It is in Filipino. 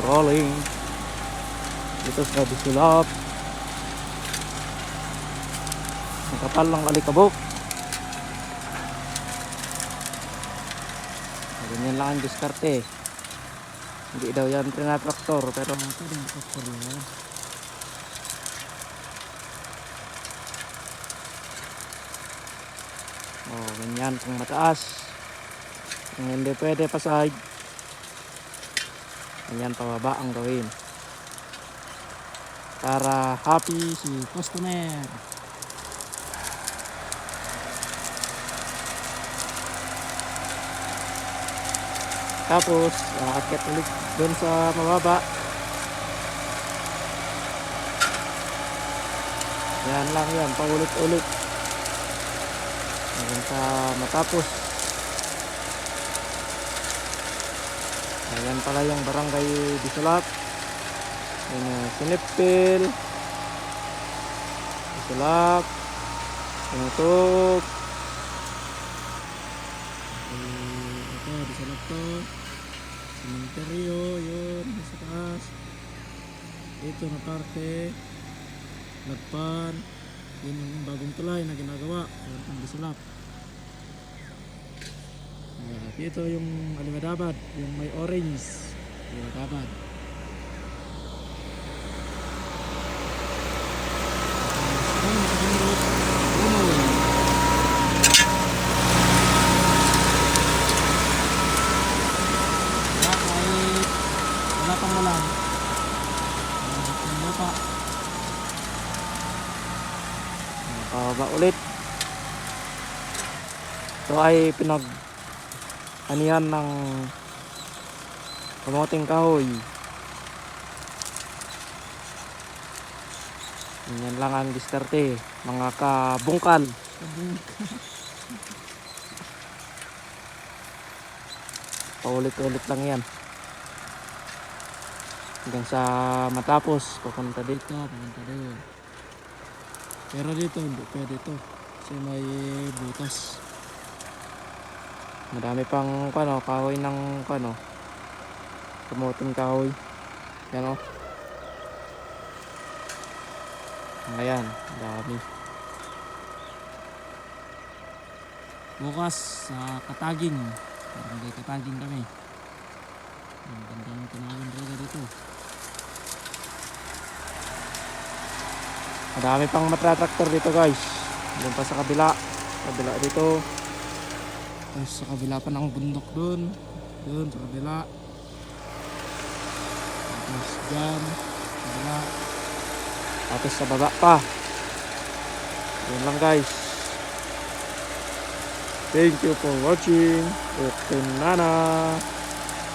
rolling dito sa Bisulap. Ang kapal ng alikabok. Ganyan lang ang diskarte. Hindi daw yan trinatraktor, pero ito din traktor yan. Oh, ganyan kung mataas. Kung hindi pwede pa side, ganyan pababa ang gawin para happy si customer. Tapos aakyat ulit doon sa mababa. Yan lang yan, paulit-ulit hanggang sa matapos. Ayan pala yung barangay Bisulap. Sinipil, Bisulap, Tinutog. Ito, Bisulap to. Cementerio, yun, sa taas. Ito na parke. Lagpan. Yun yung bagong tulay na ginagawa. Yun ang Bisulap. Ito yung Alimadabad, yung may orange. Alimadabad. Wala pang ulan. Lupa. Pababa ulit. Ito ay pinag-anihan ng kamoting kahoy. Yan lang ang diskarte, mga kabungkal. Paulit-ulit lang yan hanggang sa matapos. Pupunta dito, pupunta doon. Pero dito hindi pwede ito kasi may butas. Madami pang kahoy ng kamuting kahoy. Yan o. Ayan, dami. Bukas sa Kataging. Parang may Kataging kami. Ang ganda ng tanawin talaga dito. Madami pang matratraktor dito guys. Doon pa sa kabila. Kabila dito. Tapos sa kabila pa ng bundok doon. Doon sa kabila. Tapos dyan. Kabila. Tapos sa baba pa. Yun lang guys. Thank you for watching. Okay, nana.